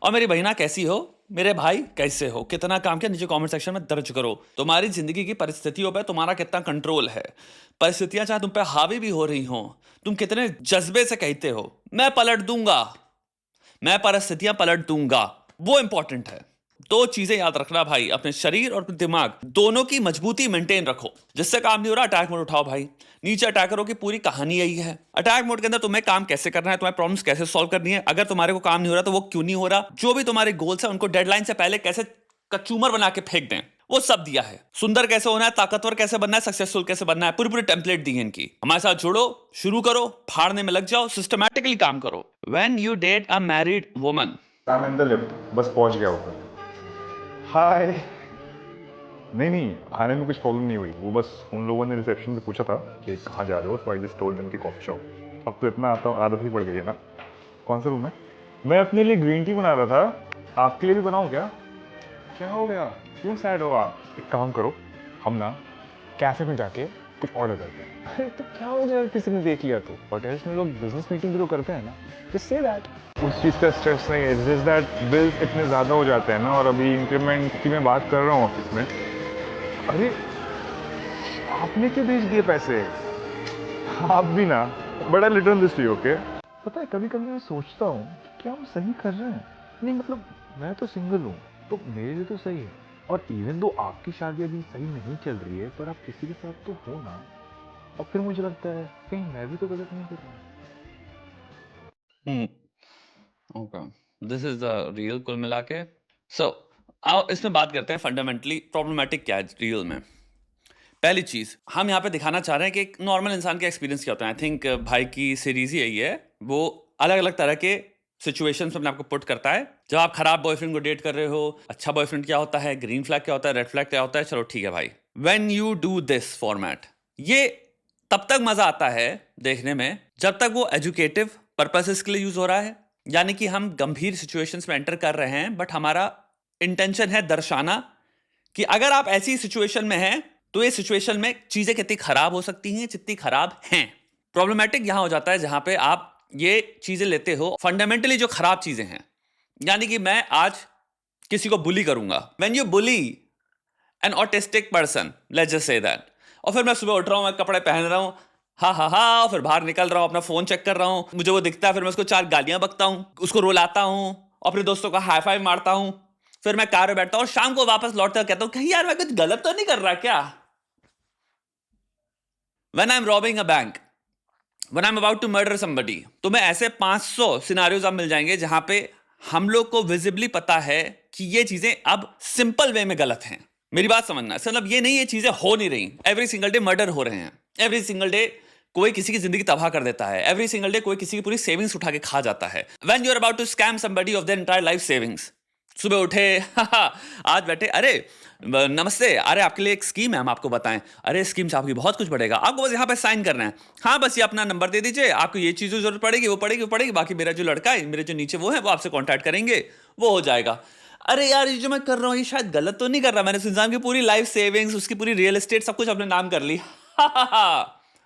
और मेरी बहना कैसी हो, मेरे भाई कैसे हो, कितना काम किया, नीचे कमेंट सेक्शन में दर्ज करो। तुम्हारी जिंदगी की परिस्थितियों पे तुम्हारा कितना कंट्रोल है। परिस्थितियां चाहे तुम पे हावी भी हो रही हो, तुम कितने जज्बे से कहते हो मैं पलट दूंगा, मैं परिस्थितियां पलट दूंगा, वो इंपॉर्टेंट है। दो चीजें याद रखना भाई, अपने शरीर और अपने दिमाग दोनों की मजबूती मेंटेन रखो। जिससे काम नहीं हो रहा अटैक मोड उठाओ भाई। नीचे अटैकरों की पूरी कहानी यही है। अटैक मोड के अंदर तुम्हें काम कैसे करना है, तुम्हें प्रॉब्लम्स कैसे सॉल्व करनी है, अगर तुम्हारे को काम नहीं हो रहा तो वो क्यों नहीं हो रहा, जो भी तुम्हारे गोल्स है उनको डेडलाइन से पहले कैसे कचूमर बना के फेंक दें, वो सब दिया है। सुंदर कैसे होना है, ताकतवर कैसे बनना है, सक्सेसफुल कैसे बनना है, पूरी पूरी टेम्पलेट दी है इनकी। हमारे साथ जुड़ो, शुरू करो, फाड़ने में लग जाओ, सिस्टमैटिकली काम करो। When you date a married woman, I am in the lift, बस पहुंच गया ऊपर। हाय। नहीं नहीं, आने में कुछ प्रॉब्लम नहीं हुई, वो बस उन लोगों ने रिसेप्शन पे पूछा था कि कहाँ जा रहे हो, सो आई जस्ट टोल्ड देम कि कॉफी शॉप। अब तो इतना आता आदत ही पड़ गई है ना। कौन सा रूम है? मैं अपने लिए ग्रीन टी बना रहा था, आपके लिए भी बनाऊँ क्या? क्या हो गया, क्यों सैड हो आप? एक काम करो, हम ना कैफे में जाके कुछ ऑर्डर करते हैं। अरे तो क्या हो गया, किसी ने देख लिया तो? होटल्स में लोग बिजनेस मीटिंग भी तो करते हैं ना, जस्ट से दैट। उस चीज़ का स्ट्रेस नहीं है, इट्स जस्ट दैट बिल्स इतने ज़्यादा हो जाते हैं ना, और अभी इंक्रीमेंट की मैं बात कर रहा हूँ ऑफिस में। अरे आपने क्यों भेज दिए पैसे? आप भी ना, बड़ा return this to you, okay? पता है कभी कभी मैं सोचता हूँ कि हम सही कर रहे हैं। नहीं मतलब मैं तो सिंगल हूँ, तो मेरे लिए तो सही है। और इवन दो आपकी शादी अभी सही नहीं चल रही है, पर आप किसी के साथ तो हो ना। और फिर मुझे लगता है कहीं मैं भी तो गलत नहीं कर रहा। Okay, this is the real कुल मिला के। सो आओ इसमें बात करते हैं फंडामेंटली प्रॉब्लमेटिक क्या है रियल में। पहली चीज हम यहाँ पे दिखाना चाह रहे हैं कि एक नॉर्मल इंसान का एक्सपीरियंस क्या होता है। आई थिंक भाई की सीरीज ही यही है, वो अलग अलग तरह के सिचुएशंस में अपने आपको पुट करता है। जब आप खराब बॉयफ्रेंड को डेट कर रहे हो, अच्छा बॉयफ्रेंड क्या होता है, ग्रीन फ्लैग क्या होता है, रेड फ्लैग क्या होता है, चलो ठीक है भाई। When you do this format, ये तब तक मजा आता है देखने में जब तक वो एजुकेटिव पर्पसेस के लिए यूज हो रहा है। यानी कि हम गंभीर सिचुएशंस में एंटर कर रहे हैं, बट हमारा इंटेंशन है दर्शाना कि अगर आप ऐसी सिचुएशन में हैं तो ये सिचुएशन में चीजें कितनी खराब हो सकती हैं, जितनी खराब हैं। प्रॉब्लमेटिक यहां हो जाता है जहां पे आप ये चीजें लेते हो फंडामेंटली जो खराब चीजें हैं। यानी कि मैं आज किसी को बुली करूंगा, when you bully an autistic person, let's just say that, और फिर मैं सुबह उठ रहा हूं, मैं कपड़े पहन रहा हूं, हा हा हा, फिर बाहर निकल रहा हूं, अपना फोन चेक कर रहा हूं, मुझे वो दिखता है, फिर मैं उसको चार गालियां बकता हूं, उसको रुलाता हूं, अपने दोस्तों का हाई फाइव मारता हूं, फिर मैं कार में बैठता हूं और शाम को वापस लौटकर कहता हूं कहीं यार मैं कुछ गलत तो नहीं कर रहा क्या। When I'm robbing a bank, when I'm about to murder somebody, तो मैं ऐसे 500 सिनारियोज आप मिल जाएंगे जहां पे हम लोग को विजिबली पता है कि ये चीजें अब सिंपल वे में गलत हैं। मेरी बात समझना, मतलब ये नहीं ये चीजें हो नहीं रही, एवरी सिंगल डे मर्डर हो रहे हैं, एवरी सिंगल डे कोई किसी की जिंदगी तबाह कर देता है, एवरी सिंगल डे कोई किसी की पूरी सेविंग्स उठा के खा जाता है। When you are about to scam somebody off their entire life savings, सुबह उठे आज बैठे, अरे नमस्ते, अरे आपके लिए एक स्कीम है हम आपको बताएं, अरे स्कीम से आपकी बहुत कुछ बढ़ेगा, आपको बस यहाँ पे साइन करना है, हाँ बस ये अपना नंबर दे दीजिए, आपको ये चीज़ जरूरत पड़ेगी, वो पड़ेगी, वो पड़ेगी, बाकी मेरा जो लड़का है, मेरे जो नीचे वो है, वो आपसे कॉन्टैक्ट करेंगे, वो हो जाएगा। अरे यार ये जो मैं कर रहा हूँ ये शायद गलत तो नहीं कर रहा, मैंने उस इंसान की पूरी लाइफ सेविंग्स, उसकी पूरी रियल एस्टेट सब कुछ अपने नाम कर ली,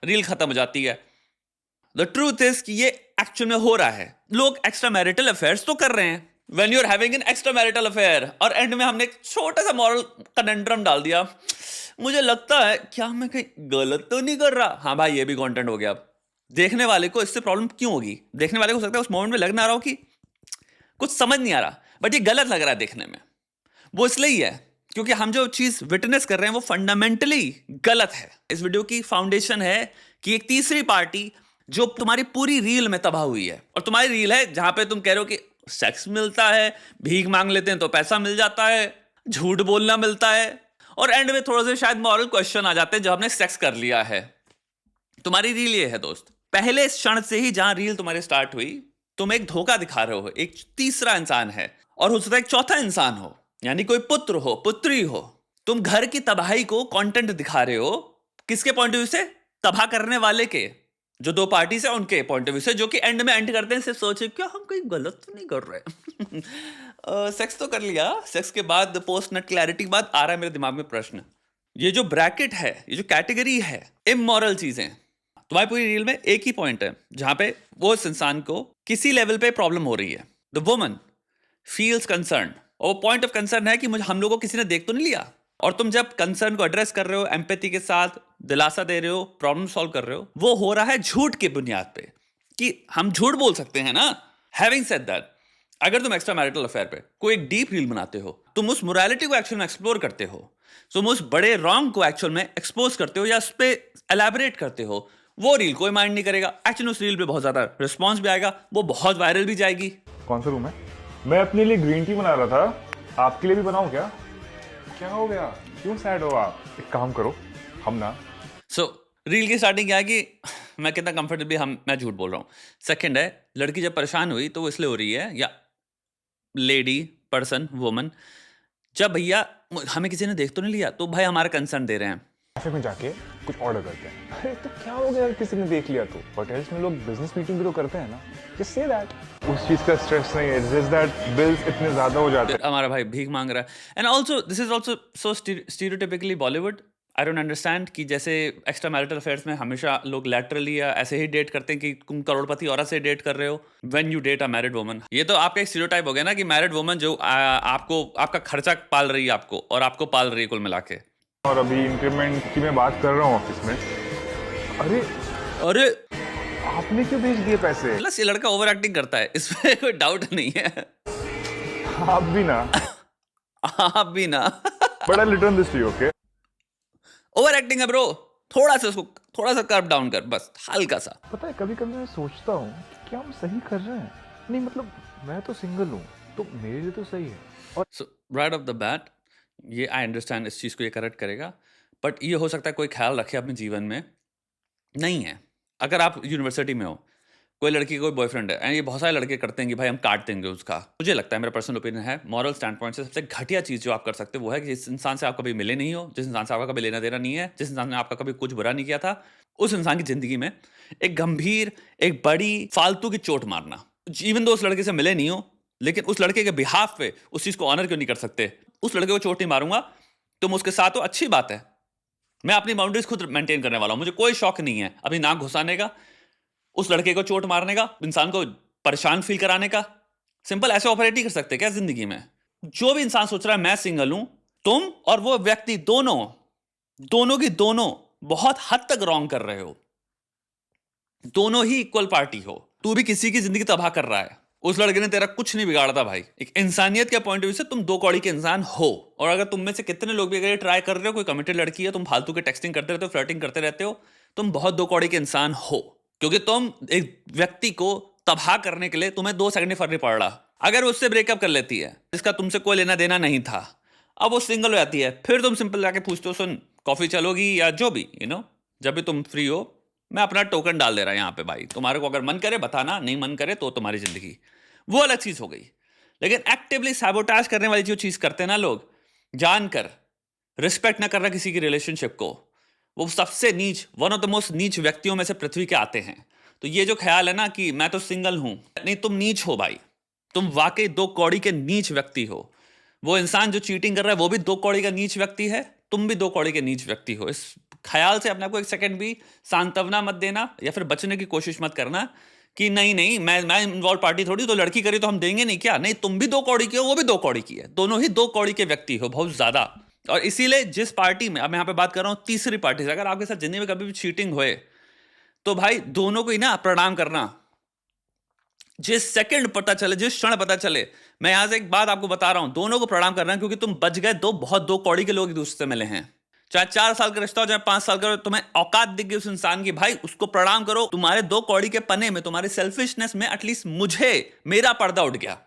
रील खत्म हो जाती है। द ट्रूथ इज कि ये एक्चुअल में हो रहा है, लोग एक्स्ट्रा मैरिटल अफेयर्स तो कर रहे हैं, when you're having an extramarital affair, और एंड में हमने एक छोटा सा मॉरल कनेंड्रम डाल दिया, मुझे लगता है क्या मैं कहीं गलत तो नहीं कर रहा। हाँ भाई ये भी कंटेंट हो गया। अब देखने वाले को इससे प्रॉब्लम क्यों होगी, देखने वाले को हो सकता है उस मोमेंट में लग ना रहा हो कि कुछ समझ नहीं आ रहा, बट ये गलत लग रहा है देखने में। वो इसलिए ही है क्योंकि हम जो चीज विटनेस कर रहे हैं वो फंडामेंटली गलत है। इस वीडियो की फाउंडेशन है कि एक तीसरी पार्टी जो तुम्हारी पूरी रील में तबाह हुई है, और तुम्हारी रील है जहां पे तुम कह रहे हो कि सेक्स मिलता है, भीख मांग लेते हैं तो पैसा मिल जाता है, झूठ बोलना मिलता है, और एंड में थोड़ा सा शायद मॉरल क्वेश्चन आ जाते हैं जब हमने सेक्स कर लिया है। तुम्हारी रील ये है दोस्त, पहले क्षण से ही जहां रील तुम्हारी स्टार्ट हुई तुम एक धोखा दिखा रहे हो, एक तीसरा इंसान है, और हो सकता है एक चौथा इंसान हो, यानी कोई पुत्र हो, पुत्री हो। तुम घर की तबाही को कंटेंट दिखा रहे हो, किसके पॉइंट ऑफ व्यू से, तबाह करने वाले के, जो दो पार्टी से उनके पॉइंट ऑफ व्यू से, जो कि एंड में एंड करते हैं सिर्फ सोचे क्या हम कोई गलत तो नहीं कर रहे। सेक्स तो कर लिया, सेक्स के बाद पोस्ट नट क्लैरिटी के बाद आ रहा है मेरे दिमाग में प्रश्न, ये जो ब्रैकेट है, ये जो कैटेगरी है इमोरल चीजें, तुम्हारी पूरी रील में एक ही पॉइंट है जहां पे वो इस इंसान को किसी लेवल पे प्रॉब्लम हो रही है। द वुमन फील्स कंसर्न, और पॉइंट ऑफ कंसर्न है कि मुझे हम लोगों को किसी ने देख तो नहीं लिया। और तुम जब कंसर्न को एड्रेस कर रहे हो, एम्पैथी के साथ दिलासा दे रहे हो, प्रॉब्लम सॉल्व कर रहे हो, वो हो रहा है झूठ की बुनियाद पे कि हम झूठ बोल सकते हैं ना। हैविंग सेड दैट, अगर तुम एक्स्ट्रा मैरिटल अफेयर पे कोई एक डीप रील बनाते हो, तुम उस मोरालिटी को एक्चुअल में एक्सप्लोर करते हो, तुम उस बड़े रॉन्ग को एक्चुअल में एक्सपोज करते हो या उस पर एलैबोरेट करते हो, वो रील कोई माइंड नहीं करेगा। एक्चुअली उस रील पे बहुत ज्यादा रिस्पॉन्स भी आएगा, वो बहुत वायरल भी जाएगी। कौन सा रूम है? मैं अपने लिए ग्रीन टी बना रहा था, आपके लिए भी बनाऊं क्या? क्या हो गया, क्यों सैड हो आप? एक काम करो, हम ना रील की स्टार्टिंग क्या है कि मैं कितना कंफर्टेबली मैं झूठ बोल रहा हूँ। सेकंड है, लड़की जब परेशान हुई तो वो इसलिए हो रही है, या लेडी पर्सन वुमन, जब भैया हमें किसी ने देख तो नहीं लिया, तो भाई हमारा कंसर्न दे रहे हैं। कैफे में जाके कुछ ऑर्डर करते हैं। अरे तो क्या हो गया किसी ने देख लिया तो? होटल्स में लोग बिजनेस मीटिंग भी तो करते हैं ना, जस्ट से दैट। उस चीज का स्ट्रेस नहीं है, जस्ट दैट बिल्स इतने ज्यादा हो जाते हैं। हमारा भाई भीख मांग रहा है। And also this is also so stereotypically Bollywood. I don't understand कि जैसे एक्स्ट्रा मैरिटल अफेयर्स में हमेशा लोग लैटरली या ऐसे ही डेट करते हैं कि तुम करोड़पति औरत से डेट कर रहे हो when you date a married woman. ये तो आपका एक स्टीरियोटाइप हो गया ना कि मैरिड वुमन जो आपको आपका खर्चा पाल रही है आपको, और आपको पाल रही है कुल मिला के। और अभी इंक्रीमेंट की मैं बात कर रहा हूँ ऑफिस में। अरे अरे आपने क्यों भेज दिए पैसे? प्लस ये लड़का ओवर एक्टिंग करता है, इसमें कोई डाउट नहीं है। आप भी ना आप भी ना बड़ा literal this okay. Over acting है ब्रो, थोड़ा सा उसको थोड़ा सा कर्व डाउन कर, बस हल्का सा। पता है कभी कभी मैं सोचता हूँ क्या हम सही कर रहे हैं? नहीं मतलब मैं तो सिंगल हूँ तो मेरे लिए तो सही है। और सो राइट ऑफ द बैट ये आई अंडरस्टैंड, इस चीज़ को ये करेक्ट करेगा, बट ये हो सकता है कोई ख्याल रखे अपने जीवन में नहीं है। अगर आप यूनिवर्सिटी में हो, कोई लड़की का कोई बॉयफ्रेंड है, एंड ये बहुत सारे लड़के करते हैं कि भाई हम काट देंगे उसका। मुझे लगता है, मेरा पर्सनल ओपिनियन है, मॉरल स्टैंड पॉइंट से सबसे घटिया चीज़ जो आप कर सकते हो वो है कि जिस इंसान से आप कभी मिले नहीं हो, जिस इंसान से आपका कभी लेना देना नहीं है, जिस इंसान ने आपका कभी कुछ बुरा नहीं किया था, उस इंसान की जिंदगी में एक गंभीर, एक बड़ी फालतू की चोट मारना। इवन दो उस लड़के से मिले नहीं हो, लेकिन उस लड़के के बिहाफ पे उस चीज़ को ऑनर क्यों नहीं कर सकते? उस लड़के को चोट नहीं मारूंगा, तुम उसके साथ हो, अच्छी बात है। मैं अपनी बाउंड्रीज खुद मेंटेन करने वाला हूं, मुझे कोई शौक नहीं है अपनी नाक घुसाने का, उस लड़के को चोट मारने का, इंसान को परेशान फील कराने का। सिंपल ऐसे ऑपरेट ही कर सकते क्या जिंदगी में? जो भी इंसान सोच रहा है मैं सिंगल हूं, तुम और वो व्यक्ति दोनों की दोनों बहुत हद तक रॉन्ग कर रहे हो। दोनों ही इक्वल पार्टी हो। तू भी किसी की जिंदगी तबाह कर रहा है, उस लड़के ने तेरा कुछ नहीं बिगाड़ा भाई। एक इंसानियत के पॉइंट ऑफ व्यू से तुम दो कौड़ी के इंसान हो। और अगर तुम में से कितने लोग भी अगर ट्राई कर रहे हो, कोई कमिटेड लड़की है, तुम फालतू के टेक्सटिंग करते रहते हो, फ्लर्टिंग करते रहते हो, तुम बहुत दो कौड़ी के इंसान हो। क्योंकि तुम एक व्यक्ति को तबाह करने के लिए तुम्हें 2 सेकंड फर्क नहीं पड़ रहा। अगर उससे ब्रेकअप कर लेती है जिसका तुमसे कोई लेना देना नहीं था, अब वो सिंगल हो जाती है, फिर तुम सिंपल जाके पूछते हो सुन कॉफी चलोगी, या जो भी जब भी तुम फ्री हो, मैं अपना टोकन डाल दे रहा यहाँ पे भाई, तुम्हारे को अगर मन करे बताना, नहीं मन करे तो तुम्हारी जिंदगी। वो अलग चीज हो गई। लेकिन एक्टिवली सैबोटाज करने वाली जो चीज करते हैं ना लोग, जानकर रिस्पेक्ट ना करना किसी की रिलेशनशिप को, वो सबसे नीच, वन ऑफ द मोस्ट नीच व्यक्तियों में से पृथ्वी के आते हैं। तो ये जो ख्याल है ना कि मैं तो सिंगल हूं, नहीं, तुम नीच हो भाई, तुम वाकई 2 कौड़ी के नीच व्यक्ति हो। वो इंसान जो चीटिंग कर रहा है वो भी 2 कौड़ी का नीच व्यक्ति है, तुम भी 2 कौड़ी के नीच व्यक्ति हो। इस ख्याल से अपने को एक सेकंड भी सांत्वना मत देना या फिर बचने की कोशिश मत करना कि नहीं मैं इन्वॉल्व पार्टी थोड़ी, तो लड़की करी तो हम देंगे नहीं क्या? नहीं, तुम भी 2 कौड़ी की हो, वो भी 2 कौड़ी की है, दोनों ही 2 कौड़ी के व्यक्ति हो बहुत ज्यादा। और इसीलिए जिस पार्टी में, अब मैं यहाँ पे बात कर रहा हूँ तीसरी पार्टी से, अगर आपके साथ जिंदगी में कभी भी चीटिंग हुए तो भाई दोनों को ही ना प्रणाम करना। जिस सेकंड पता चले, जिस क्षण पता चले, मैं यहां से एक बात आपको बता रहा हूं, दोनों को प्रणाम करना, क्योंकि तुम बच गए। बहुत 2 कौड़ी के लोग एक दूसरे से मिले हैं, चाहे 4 साल का रिश्ता हो, चाहे 5 साल का, तुम्हें औकात दिख गई उस इंसान की, भाई उसको प्रणाम करो। तुम्हारे 2 कौड़ी के पने में, तुम्हारे सेल्फिशनेस में एटलीस्ट मुझे मेरा पर्दा उठ गया,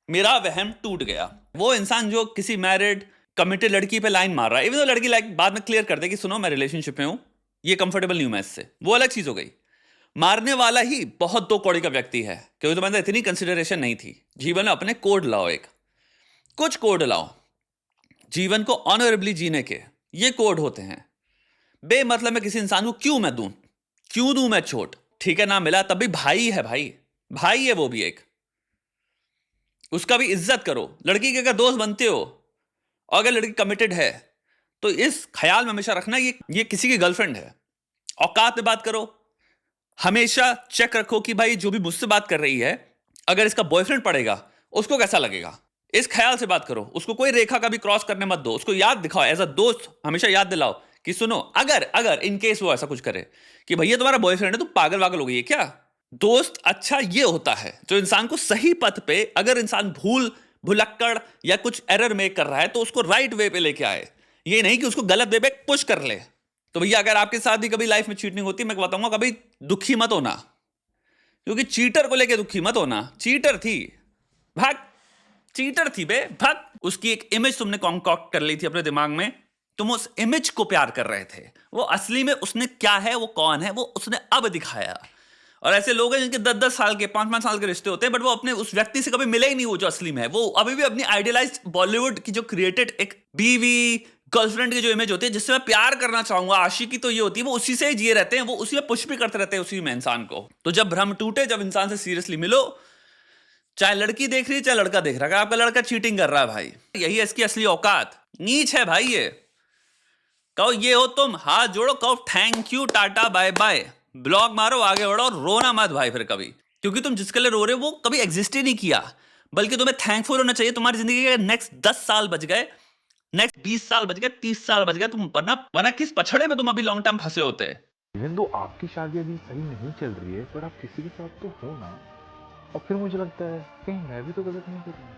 मेरा वहम टूट गया। वो इंसान जो किसी मैरिड कमिटेड लड़की पे लाइन मार रहा है, इवन तो लड़की लाइक बाद में क्लियर कर दे कि सुनो मैं रिलेशनशिप में हूं, ये कंफर्टेबल नहीं हूं मैं इससे, वो अलग चीज हो गई। मारने वाला ही बहुत 2 कौड़ी का व्यक्ति है, क्योंकि तुम्हारे इतनी कंसिडरेशन नहीं थी। जीवन में अपने कोड लाओ, कुछ कोड लाओ जीवन को ऑनरेबली जीने के। ये कोड होते हैं। बेमतलब में किसी इंसान को क्यों दूं मैं चोट? ठीक है, ना मिला तब भी भाई है, भाई है वो भी एक, उसका भी इज्जत करो। लड़की के अगर दोस्त बनते हो और अगर लड़की कमिटेड है तो इस ख्याल में हमेशा रखना ये किसी की गर्लफ्रेंड है। औकात में बात करो, हमेशा चेक रखो कि भाई जो भी मुझसे बात कर रही है, अगर इसका बॉयफ्रेंड पड़ेगा उसको कैसा लगेगा? इस ख्याल से बात करो, उसको कोई रेखा कभी क्रॉस करने मत दो, उसको याद दिखाओ, एज अ दोस्त हमेशा याद दिलाओ कि सुनो, अगर अगर इन केस वो ऐसा कुछ करे कि भैया तुम्हारा बॉयफ्रेंड है, तुम पागल वागल हो गई है क्या? दोस्त अच्छा ये होता है जो इंसान को सही पथ पे, अगर इंसान भुलक्कड़ या कुछ एरर मेक कर रहा है तो उसको राइट वे पे लेके आए, ये नहीं कि उसको गलत वे पे पुश कर ले। तो भैया अगर आपके साथ भी कभी लाइफ में चीटिंग होती है, मैं बताऊंगा कभी दुखी मत होना, क्योंकि चीटर को लेके दुखी मत होना। चीटर थी, भाग, चीटर थी बे, भाग। उसकी एक इमेज तुमने कॉन्कॉक्ट कर ली थी अपने दिमाग में, तुम उस इमेज को प्यार कर रहे थे। वो असली में उसने क्या है, वो कौन है, वो उसने अब दिखाया। और ऐसे लोग हैं जिनके 10-10 साल के, 5-5 साल के रिश्ते होते हैं, बट वो अपने उस व्यक्ति से कभी मिले ही नहीं, वो जो असली में है। वो अभी भी अपनी आइडियलाइज्ड बॉलीवुड की जो क्रिएटेड एक बीवी गर्लफ्रेंड की जो इमेज होती है, जिससे मैं प्यार करना चाहूंगा, आशिकी तो ये होती है, वो उसी से ही जिए रहते हैं, वो उसी में पुश भी करते रहते हैं उसी में इंसान को। तो जब भ्रम टूटे, जब इंसान से सीरियसली मिलो, चाहे लड़की देख रही है चाहे लड़का देख रहा है, आपका लड़का चीटिंग कर रहा है भाई, यही है इसकी असली औकात। नीच है भाई ये। कहो ये हो तुम, हाथ जोड़ो, कहो thank you, tata bye bye, blog मारो, आगे बढ़ो, और रोना मत भाई फिर कभी, क्योंकि तुम जिसके लिए रो रहे हो वो कभी एग्जिस्ट ही नहीं किया। बल्कि तुम्हें थैंकफुल होना चाहिए, तुम्हारी जिंदगी के नेक्स्ट 10 साल बच गए, नेक्स्ट 20 साल बच गए, 30 साल बच गए, तुम वरना किस पछड़े में तुम अभी लॉन्ग टर्म फंसे होते। इवन दो आपकी शादी अभी सही नहीं चल रही है, पर आप किसी के साथ तो हो ना। और फिर मुझे लगता है कहीं मैं भी तो गलत नहीं कर रहा।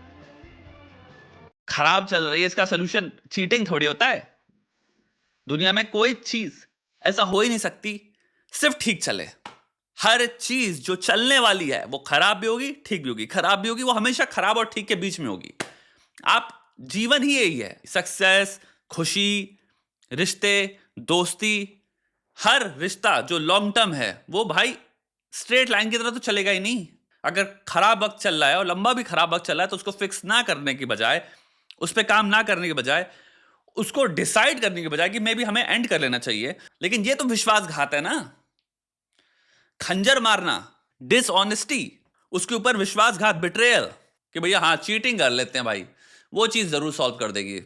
खराब चल रही है, इसका सोल्यूशन चीटिंग थोड़ी होता है। दुनिया में कोई चीज ऐसा हो ही नहीं सकती सिर्फ ठीक चले। हर चीज जो चलने वाली है वो खराब भी होगी, ठीक भी होगी। खराब भी होगी, वो हमेशा खराब और ठीक के बीच में होगी। आप, जीवन ही यही है, सक्सेस, खुशी, रिश्ते, दोस्ती, हर रिश्ता जो लॉन्ग टर्म है वो भाई स्ट्रेट लाइन की तरह तो चलेगा ही नहीं। अगर खराब वक्त चल रहा है और लंबा भी खराब वक्त चल रहा है, तो उसको फिक्स ना करने की बजाय, उस पर काम ना करने की बजाय, उसको डिसाइड करने के बजाय कि मे भी हमें एंड कर लेना चाहिए। लेकिन ये तो विश्वासघात है ना, खंजर मारना, डिसऑनेस्टी, उसके ऊपर विश्वासघात, बिट्रेयल, कि भैया हाँ चीटिंग कर लेते हैं भाई, वो चीज जरूर सॉल्व कर देगी।